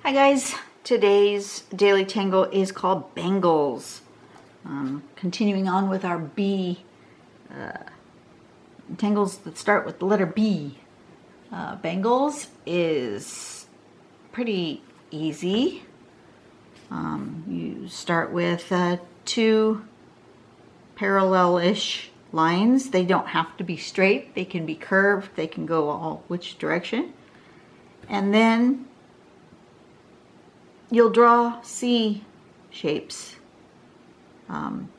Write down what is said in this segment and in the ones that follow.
Hi guys, today's daily tangle is called Bangles. Continuing on with our B tangles that start with the letter B. Bangles is pretty easy. You start with two parallel-ish lines. They don't have to be straight, they can be curved, they can go all which direction. And then you'll draw C shapes, and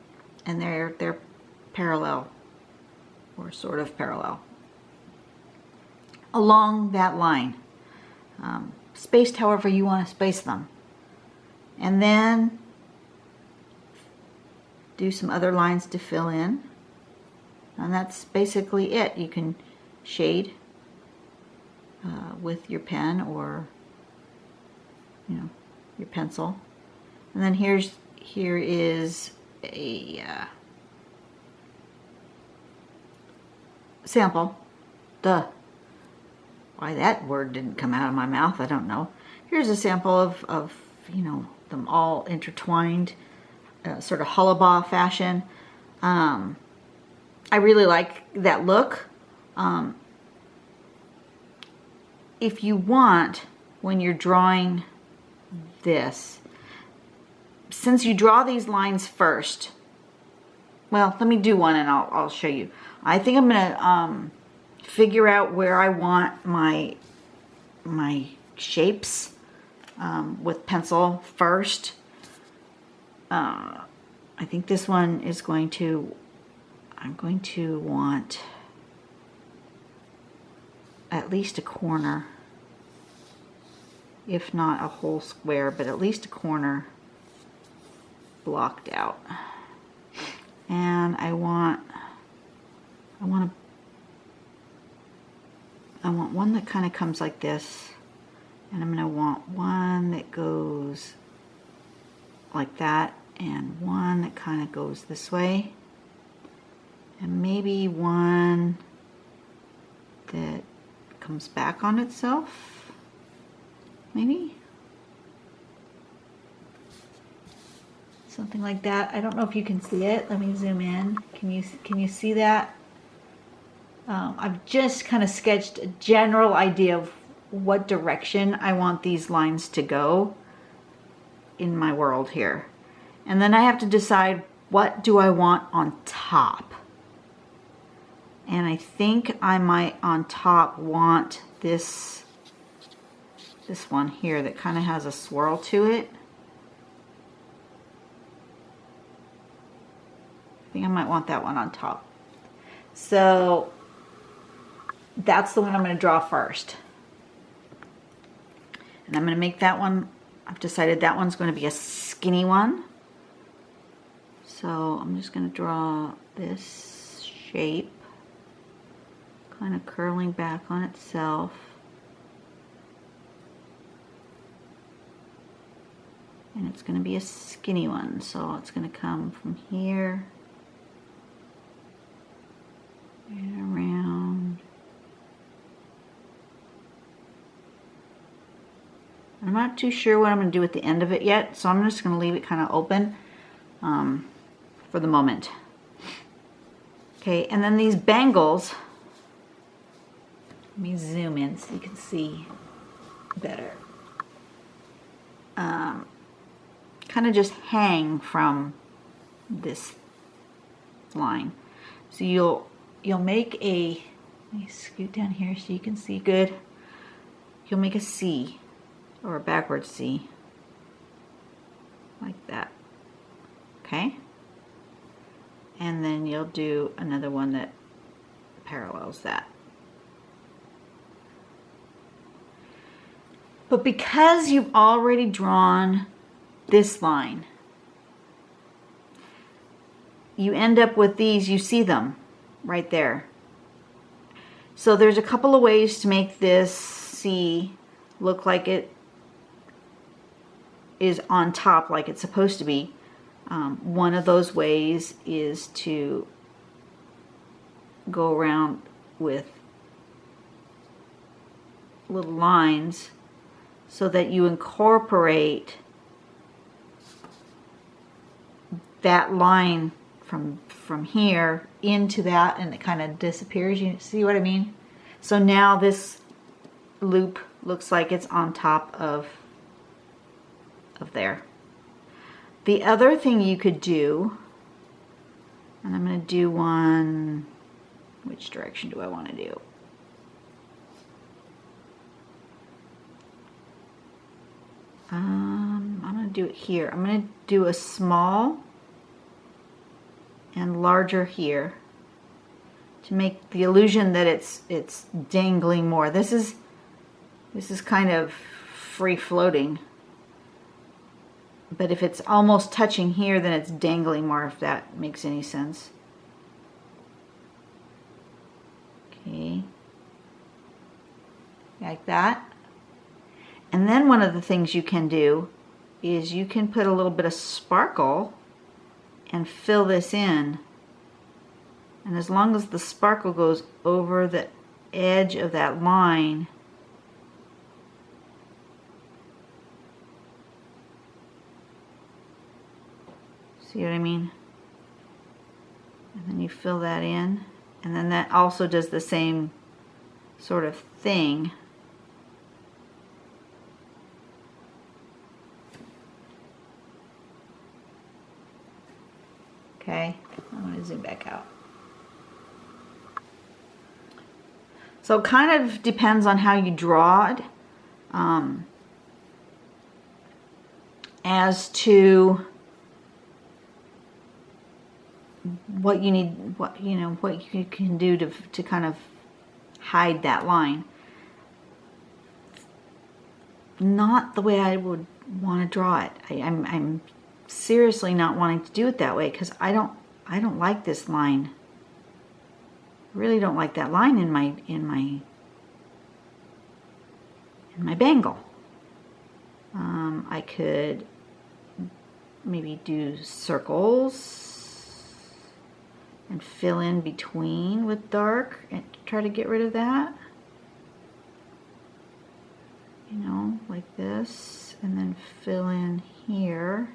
they're parallel, or sort of parallel, along that line, spaced however you want to space them. And then do some other lines to fill in, and that's basically it. You can shade with your pen or your pencil. And then here is a sample. Why that word didn't come out of my mouth, I don't know. Here's a sample of them all intertwined, sort of hullabaugh fashion. I really like that look. If you want, when you're drawing this, since you draw these lines first, well, let me do one and I'll show you. I think I'm gonna figure out where I want my shapes with pencil first. I think this one is I'm going to want at least a corner, if not a whole square, but at least a corner blocked out. And I want one that kind of comes like this, and I'm going to want one that goes like that, and one that kind of goes this way, and maybe one that comes back on itself, maybe something like that. I don't know if you can see it. Let me zoom in. Can you see that? I've just kind of sketched a general idea of what direction I want these lines to go in my world here. And then I have to decide, what do I want on top? And I think I might on top want this one here that kind of has a swirl to it. I think I might want that one on top. So that's the one I'm going to draw first. And I'm going to make that one, I've decided that one's going to be a skinny one. So I'm just going to draw this shape, kind of curling back on itself. And it's going to be a skinny one, so it's going to come from here and around. I'm not too sure what I'm going to do at the end of it yet, so I'm just going to leave it kind of open for the moment. Okay, and then these bangles, let me zoom in so you can see better. Kind of just hang from this line. So you'll make a, let me scoot down here so you can see good. You'll make a C, or a backward C, like that. Okay? And then you'll do another one that parallels that. But because you've already drawn this line, you end up with these, you see them right there. So there's a couple of ways to make this C look like it is on top, like it's supposed to be. One of those ways is to go around with little lines so that you incorporate that line from here into that, and it kind of disappears. You see what I mean? So now this loop looks like it's on top of there. The other thing you could do, and I'm going to do one, which direction do I want to do? I'm going to do it here. I'm going to do a small and larger here to make the illusion that it's dangling more. This is kind of free floating. But if it's almost touching here, then it's dangling more, if that makes any sense. Okay. Like that. And then one of the things you can do is you can put a little bit of sparkle and fill this in. And as long as the sparkle goes over the edge of that line, see what I mean? And then you fill that in, and then that also does the same sort of thing. Okay, I'm going to zoom back out. So it kind of depends on how you draw it, as to what you need, what you can do to kind of hide that line. Not the way I would want to draw it. I'm seriously not wanting to do it that way, because I don't like this line. I really don't like that line in my bangle. I could maybe do circles and fill in between with dark and try to get rid of that. You know, like this, and then fill in here.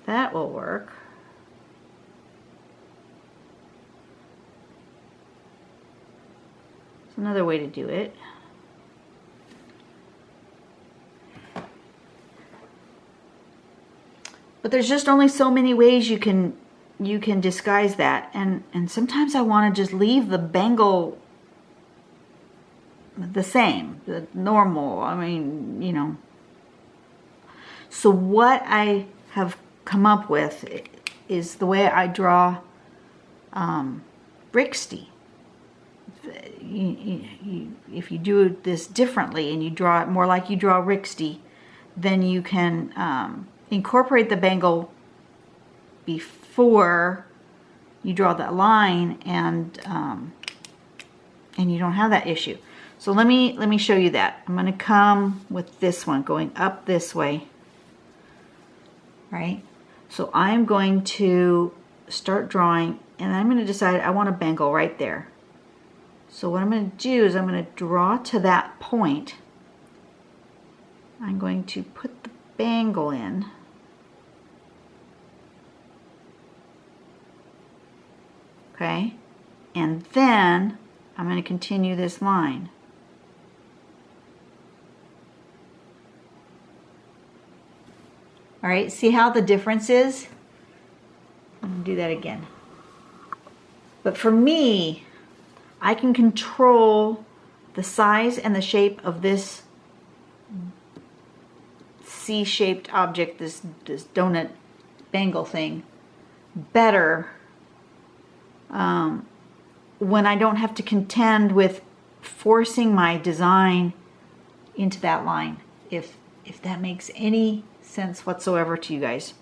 That will work. It's another way to do it. But there's just only so many ways you can disguise that, and sometimes I want to just leave the bangle the same, the normal. I mean, you know. So what I have come up with is the way I draw Brixty. If you do this differently and you draw it more like you draw Rixty, then you can incorporate the bangle before you draw that line, and you don't have that issue. So let me show you that. I'm going to come with this one going up this way, right? So I'm going to start drawing, and I'm going to decide I want a bangle right there. So what I'm going to do is I'm going to draw to that point. I'm going to put the bangle in. Okay? And then I'm going to continue this line. All right, see how the difference is? I'm going to do that again. But for me, I can control the size and the shape of this C-shaped object, this donut bangle thing, better when I don't have to contend with forcing my design into that line, if that makes any sense whatsoever to you guys.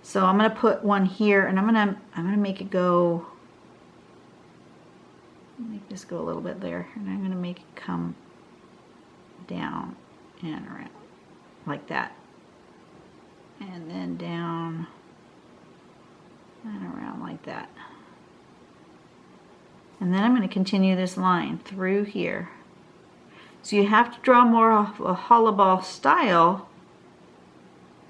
So I'm going to put one here, and I'm going to make it go, make this go a little bit there, and I'm going to make it come down and around like that. and then down and around like that. And then I'm going to continue this line through here. So you have to draw more of a hollow ball style,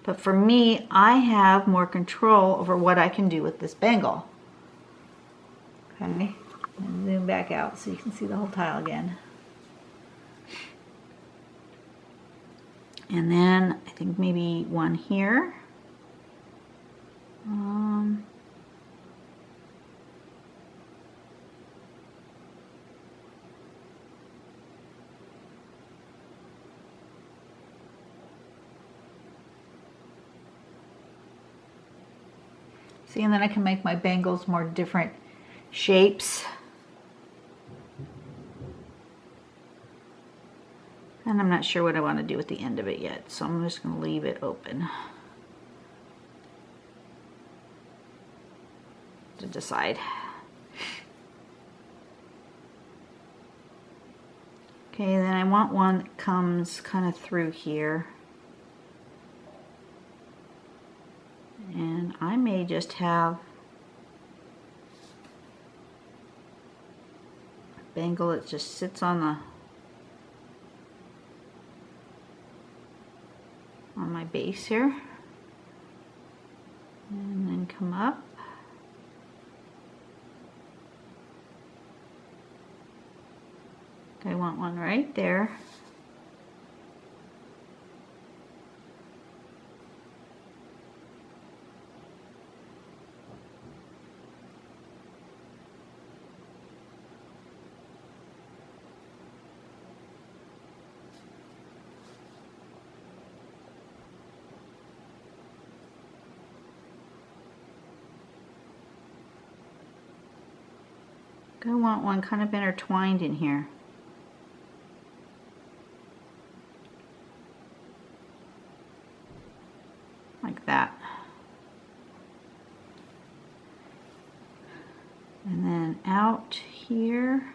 but for me, I have more control over what I can do with this bangle. Okay, and zoom back out so you can see the whole tile again. And then I think maybe one here. See, and then I can make my bangles more different shapes. And I'm not sure what I want to do with the end of it yet, so I'm just going to leave it open to decide. Okay, then I want one that comes kind of through here. And I may just have a bangle that just sits on my base here, and then come up. I want one right there. I want one kind of intertwined in here. Like that. And then out here.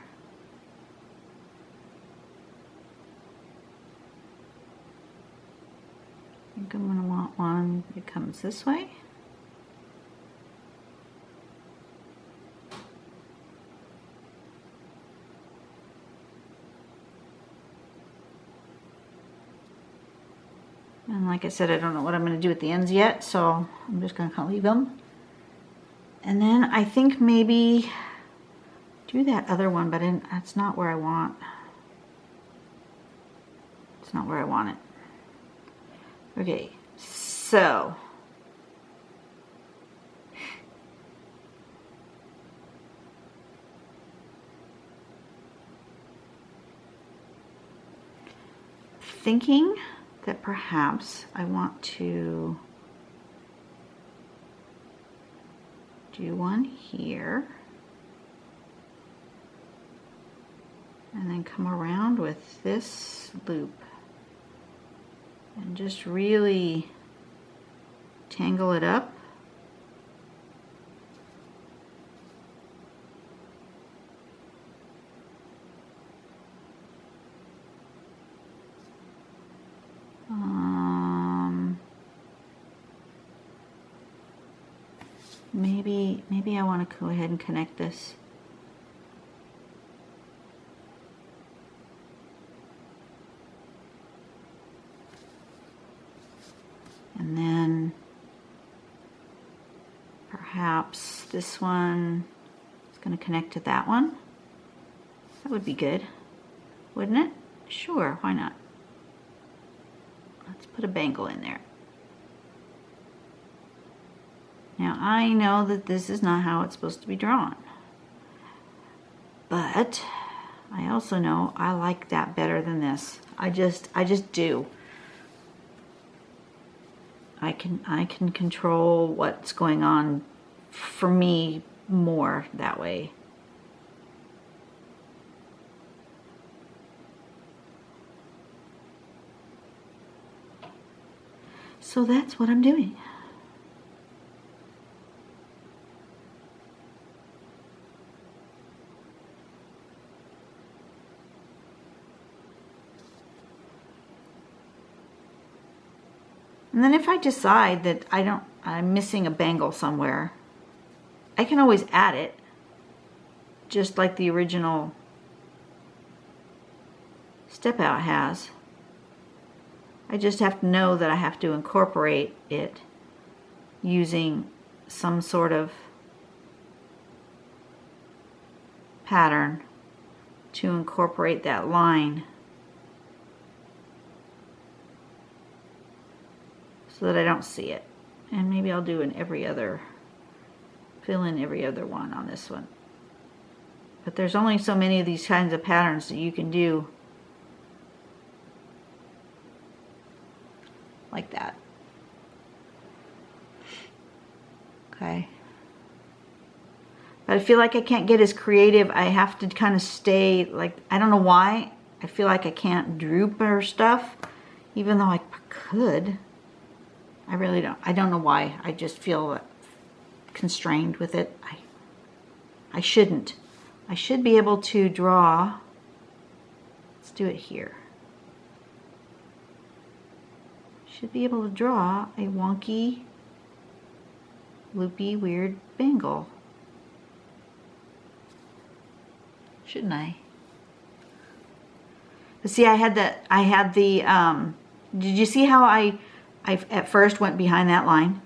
I think I'm going to want one that comes this way. And like I said, I don't know what I'm going to do at the ends yet, so I'm just going to kind of leave them. And then I think maybe do that other one, but that's not where I want. It's not where I want it. Okay, so thinking that perhaps I want to do one here and then come around with this loop and just really tangle it up. Maybe I want to go ahead and connect this. And then perhaps this one is going to connect to that one. That would be good, wouldn't it? Sure, why not? Let's put a bangle in there. Now I know that this is not how it's supposed to be drawn, but I also know I like that better than this. I just do. I can control what's going on for me more that way. So that's what I'm doing. And then if I decide that I'm missing a bangle somewhere, I can always add it, just like the original step out has. I just have to know that I have to incorporate it using some sort of pattern to incorporate that line so that I don't see it. And maybe I'll do fill in every other one on this one. But there's only so many of these kinds of patterns that you can do like that. Okay. But I feel like I can't get as creative. I have to kind of stay, like, I don't know why. I feel like I can't droop or stuff, even though I could. I really don't. I don't know why. I just feel constrained with it. I shouldn't. I should be able to draw. Let's do it here. Should be able to draw a wonky, loopy, weird bangle. Shouldn't I? But see, did you see how I at first went behind that line?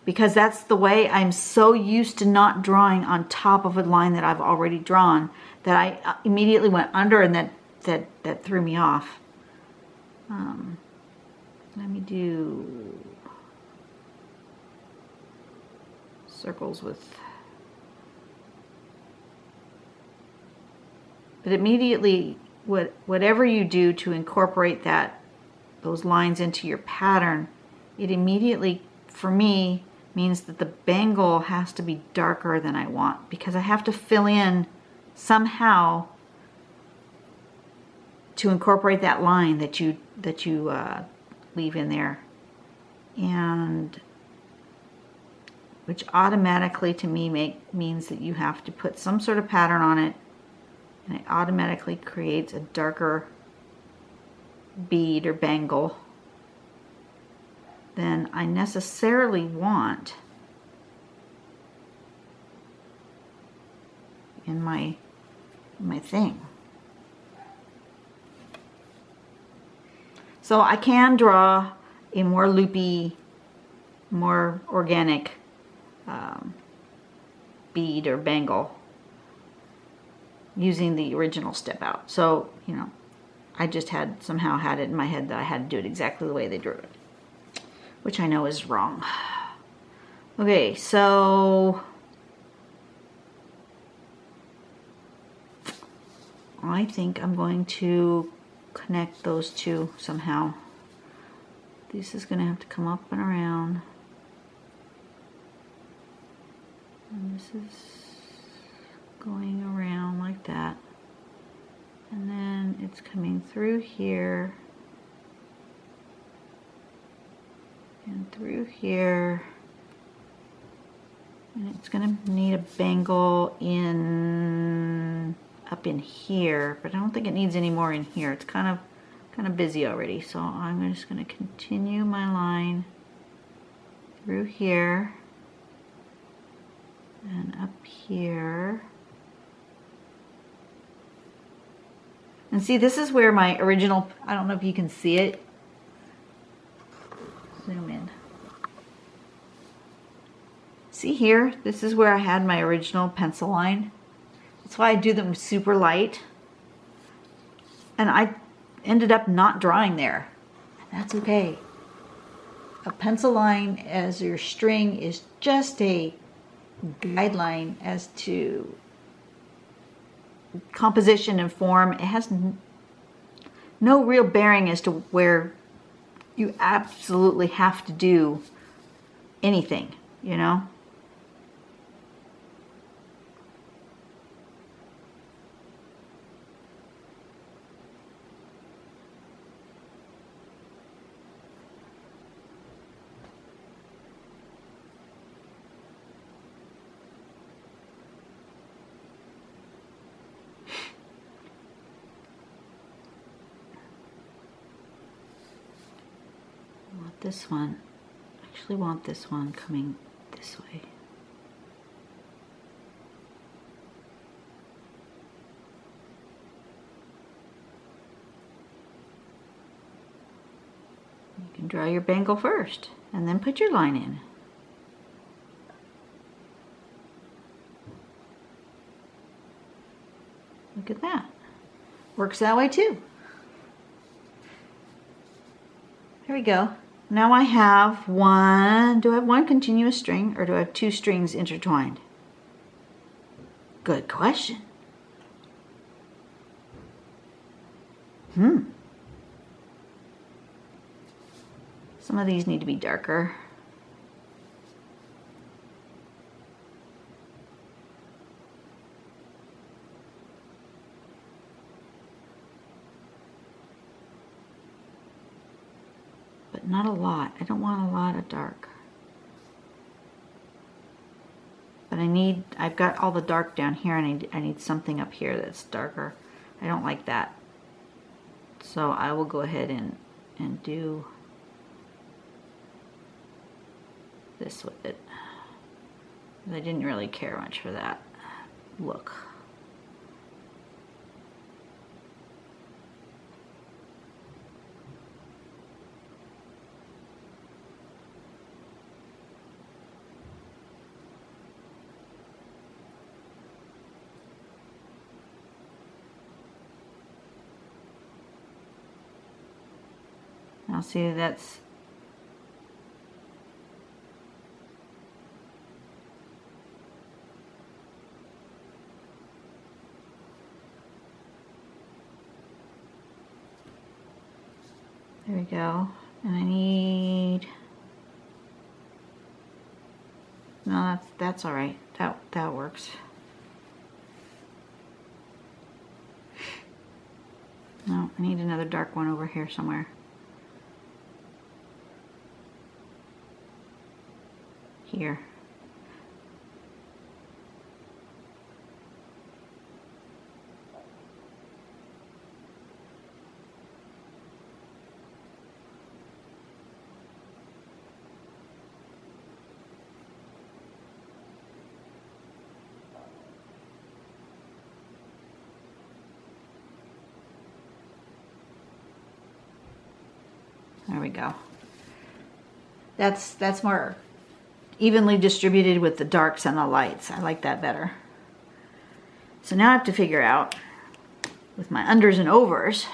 Because that's the way I'm so used to not drawing on top of a line that I've already drawn that I immediately went under, and that threw me off. Let me do circles with, but immediately whatever you do to incorporate those lines into your pattern, it immediately, for me, means that the bangle has to be darker than I want, because I have to fill in somehow to incorporate that line that you leave in there, and which automatically to me means that you have to put some sort of pattern on it, and it automatically creates a darker bead or bangle than I necessarily want in my thing. So I can draw a more loopy, more organic bead or bangle using the original step out. So, you know, I just somehow had it in my head that I had to do it exactly the way they drew it, which I know is wrong. Okay, so I think I'm going to connect those two somehow. This is going to have to come up and around. And this is going around like that. And then it's coming through here. And through here. And it's going to need a bangle up in here, but I don't think it needs any more in here. It's kind of busy already, so I'm just going to continue my line through here and up here. And see, this is where my original, I don't know if you can see it. Zoom in. See here, this is where I had my original pencil line. That's why I do them super light. And I ended up not drawing there. And that's okay. A pencil line as your string is just a guideline as to composition and form. It has no real bearing as to where you absolutely have to do anything, you know? But this one, I actually want this one coming this way. You can draw your bangle first and then put your line in. Look at that. Works that way too. There we go. Now I have one, do I have one continuous string or do I have two strings intertwined? Good question. Some of these need to be darker. But not a lot. I don't want a lot of dark. But I've got all the dark down here and I need something up here that's darker. I don't like that. So I will go ahead and do this with it. I didn't really care much for that look. Now see, that's there we go. And I need, no, that's all right. That works. No, I need another dark one over here somewhere. Here. There we go. That's more evenly distributed with the darks and the lights. I like that better. So now I have to figure out with my unders and overs,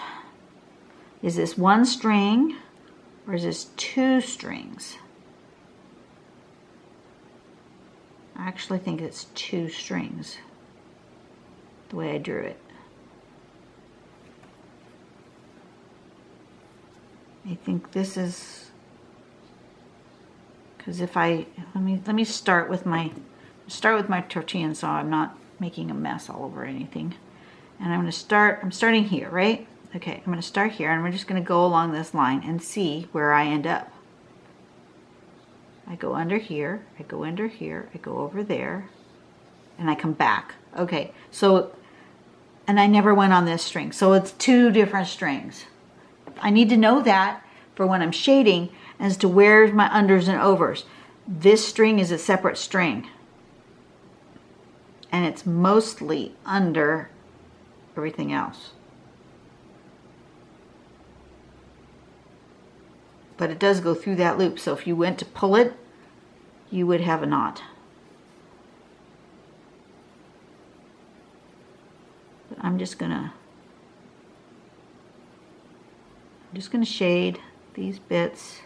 is this one string or is this two strings? I actually think it's two strings, the way I drew it. I think this is, because if I, let me start with my tortilla so I'm not making a mess all over anything. And I'm starting here, right? Okay, I'm gonna start here and we're just gonna go along this line and see where I end up. I go under here, I go under here, I go over there, and I come back. Okay, so, and I never went on this string, so it's two different strings. I need to know that for when I'm shading as to where's my unders and overs. This string is a separate string. And it's mostly under everything else. But it does go through that loop, so if you went to pull it, you would have a knot. But I'm just gonna shade these bits.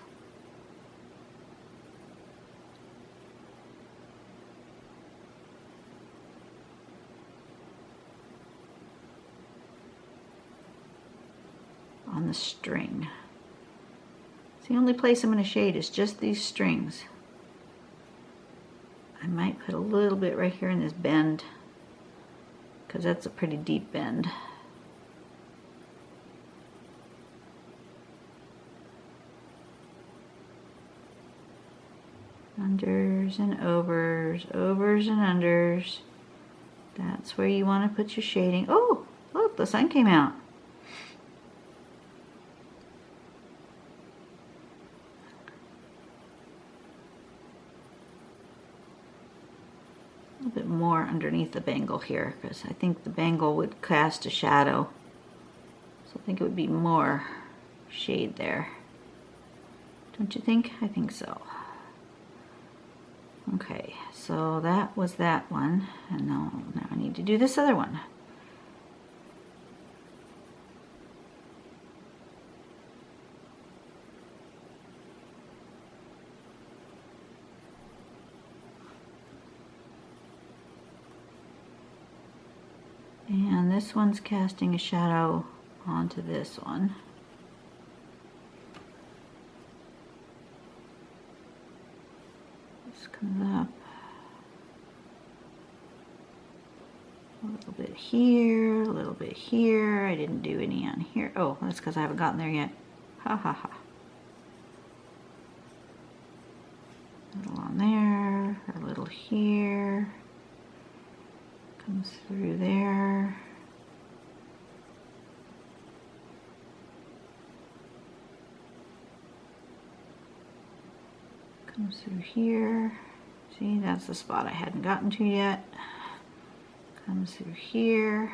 On the string. It's the only place I'm going to shade is just these strings. I might put a little bit right here in this bend because that's a pretty deep bend. Unders and overs, overs and unders. That's where you want to put your shading. Oh, look, the sun came out. A little bit more underneath the bangle here, because I think the bangle would cast a shadow. So I think it would be more shade there. Don't you think? I think so. Okay, so that was that one, and now I need to do this other one. And this one's casting a shadow onto this one. This comes up a little bit here, a little bit here. I didn't do any on here. Oh, that's because I haven't gotten there yet. Ha ha ha. A little on there, a little here. Comes through there. Comes through here. See, that's the spot I hadn't gotten to yet. Comes through here.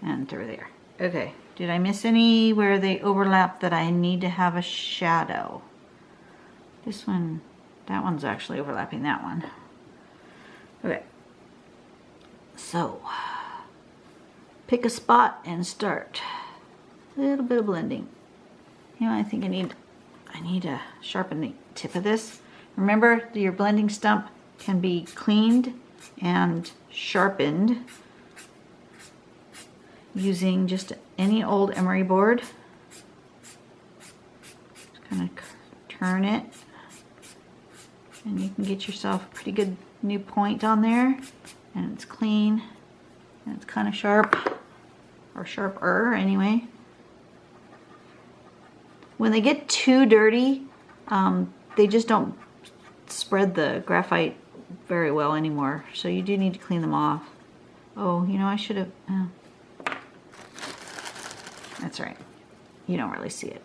And through there. Okay, did I miss any where they overlap that I need to have a shadow? This one, that one's actually overlapping that one. Okay, so pick a spot and start. A little bit of blending. You know, I think I need to sharpen the tip of this. Remember, your blending stump can be cleaned and sharpened using just any old emery board. Just kind of turn it, and you can get yourself a pretty good new point on there, and it's clean, and it's kind of sharp, or sharper anyway. When they get too dirty, they just don't spread the graphite very well anymore, so you do need to clean them off. Oh, you know, I should have... That's right. You don't really see it.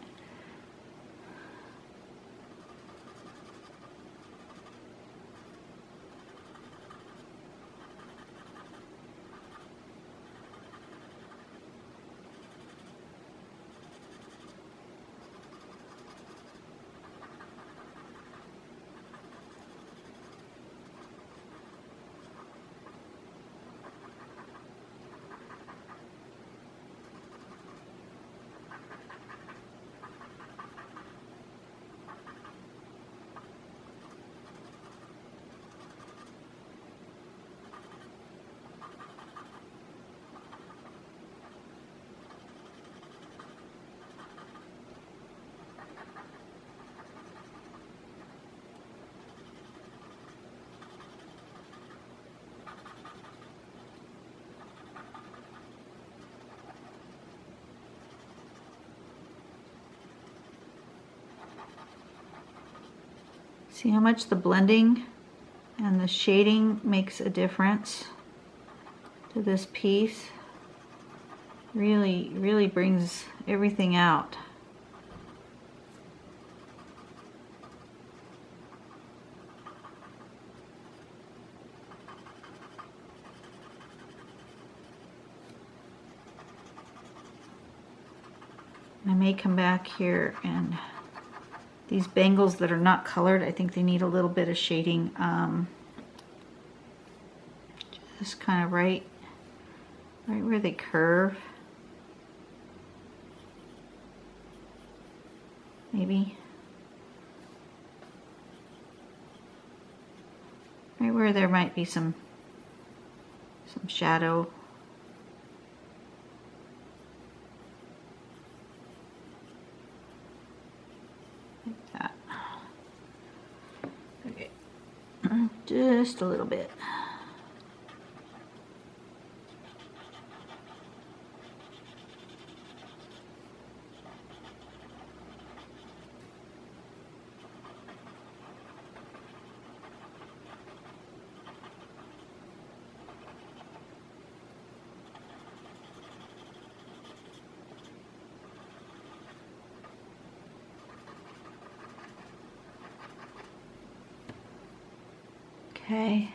See how much the blending and the shading makes a difference to this piece? Really brings everything out. I may come back here, and these bangles that are not colored, I think they need a little bit of shading. Just kind of right where they curve. Maybe. Right where there might be some shadow. Just a little bit. Okay.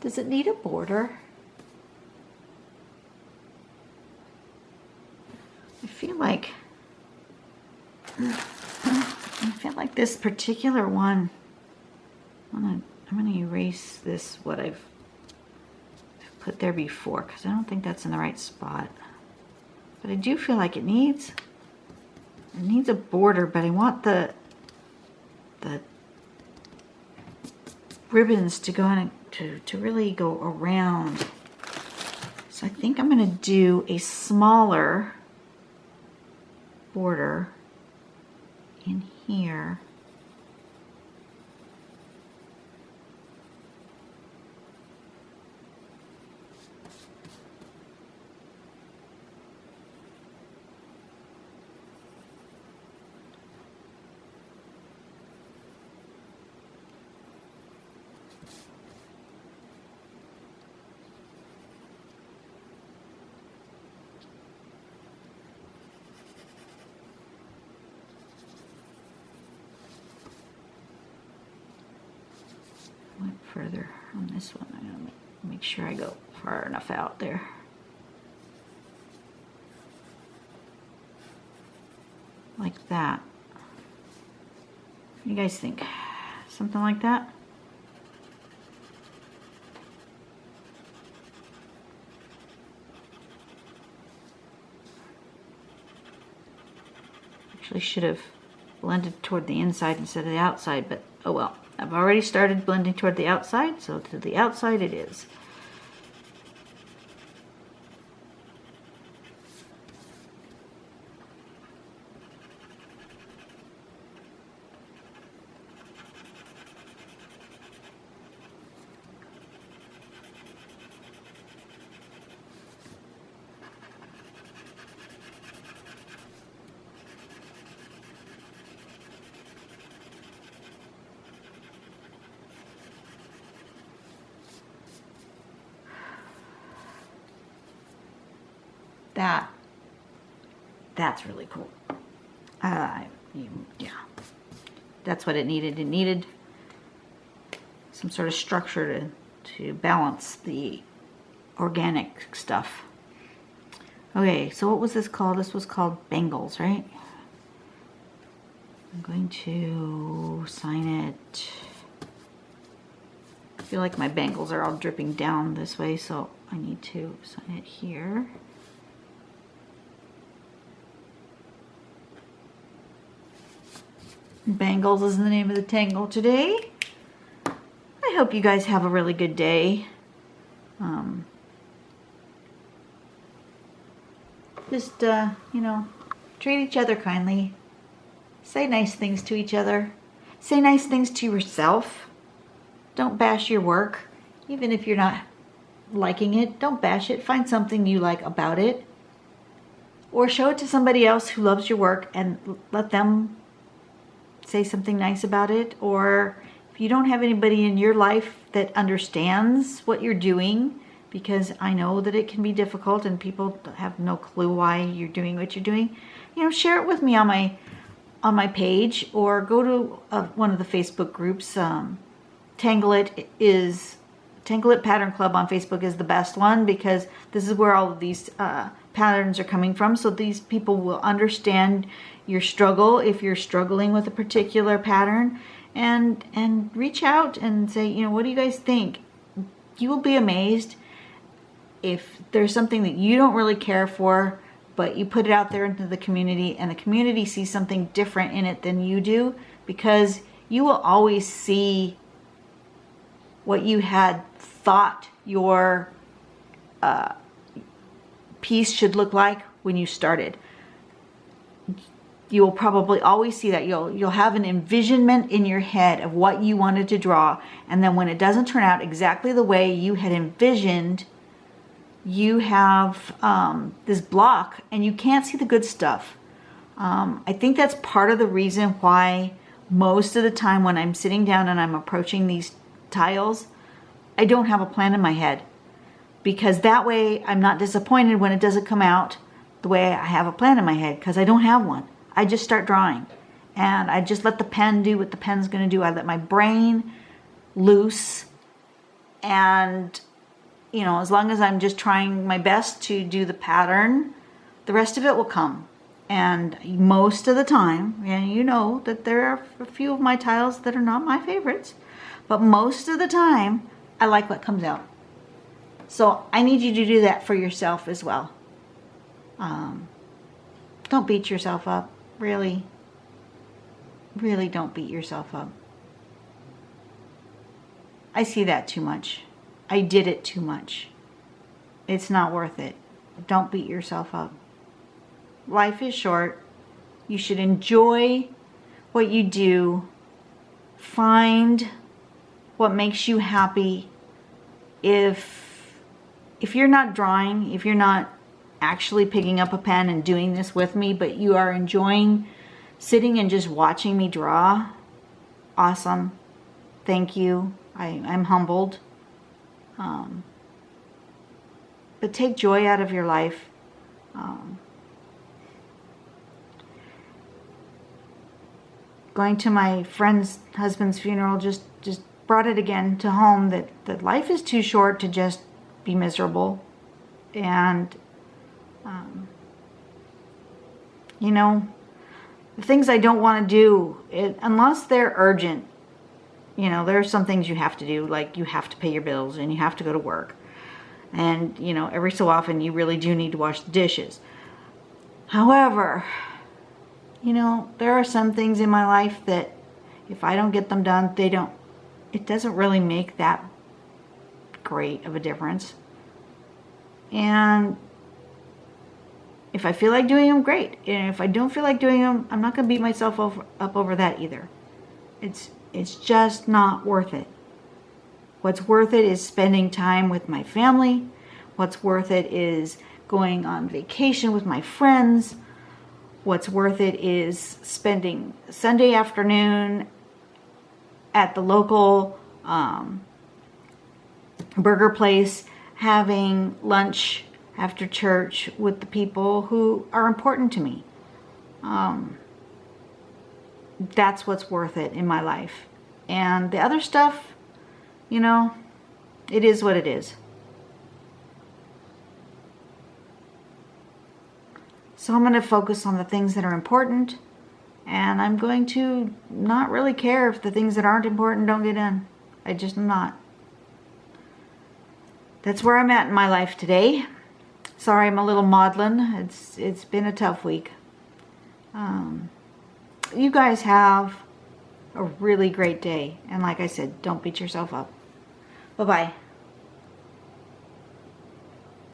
Does it need a border? I feel like this particular one, I'm gonna erase this, what I've put there before, because I don't think that's in the right spot. But I do feel like it needs a border, but I want the ribbons to go in to really go around. So I think I'm gonna do a smaller border in here. Went further on this one. I'm gonna make sure I go far enough out there. Like that. What do you guys think? Something like that? Actually should have blended toward the inside instead of the outside, but oh well. I've already started blending toward the outside, so to the outside it is. That's really cool. Yeah, that's what it needed. It needed some sort of structure to balance the organic stuff. Okay, so what was this called? This was called Bangles, right? I'm going to sign it. I feel like my bangles are all dripping down this way, so I need to sign it here. Bangles is the name of the tangle today. I hope you guys have a really good day. Just, you know, treat each other kindly. Say nice things to each other. Say nice things to yourself. Don't bash your work. Even if you're not liking it, don't bash it. Find something you like about it. Or show it to somebody else who loves your work and let them say something nice about it. Or if you don't have anybody in your life that understands what you're doing, because I know that it can be difficult and people have no clue why you're doing what you're doing, you know, share it with me on my page, or go to one of the Facebook groups. Tangle It Pattern Club on Facebook is the best one, because this is where all of these patterns are coming from. So these people will understand your struggle if you're struggling with a particular pattern, and reach out and say, you know, what do you guys think? You will be amazed if there's something that you don't really care for, but you put it out there into the community and the community sees something different in it than you do, because you will always see what you had thought your piece should look like when you started. You will probably always see that. You'll have an envisionment in your head of what you wanted to draw, and then when it doesn't turn out exactly the way you had envisioned, you have this block and you can't see the good stuff. I think that's part of the reason why most of the time when I'm sitting down and I'm approaching these tiles, I don't have a plan in my head, because that way I'm not disappointed when it doesn't come out the way I have a plan in my head, because I don't have one. I just start drawing and I just let the pen do what the pen's going to do. I let my brain loose. And, you know, as long as I'm just trying my best to do the pattern, the rest of it will come. And most of the time, and you know that there are a few of my tiles that are not my favorites, but most of the time, I like what comes out. So I need you to do that for yourself as well. Don't beat yourself up. Really, really don't beat yourself up. I see that too much. I did it too much. It's not worth it. Don't beat yourself up. Life is short. You should enjoy what you do. Find what makes you happy. If you're not drawing, if you're not actually picking up a pen and doing this with me, but you are enjoying sitting and just watching me draw, awesome. Thank you. I'm humbled. But take joy out of your life. Going to my friend's husband's funeral just brought it again to home that life is too short to just be miserable. And you know, the things I don't want to do, unless they're urgent, you know, there are some things you have to do, like you have to pay your bills and you have to go to work. And, you know, every so often you really do need to wash the dishes. However, you know, there are some things in my life that if I don't get them done, it doesn't really make that great of a difference. And if I feel like doing them, great. And if I don't feel like doing them, I'm not going to beat myself up over that either. It's just not worth it. What's worth it is spending time with my family. What's worth it is going on vacation with my friends. What's worth it is spending Sunday afternoon at the local burger place, having lunch after church with the people who are important to me. That's what's worth it in my life. And the other stuff, you know, it is what it is. So I'm going to focus on the things that are important, and I'm going to not really care if the things that aren't important don't get done. I just am not. That's where I'm at in my life today. Sorry, I'm a little maudlin. It's been a tough week. You guys have a really great day. And like I said, don't beat yourself up. Bye-bye.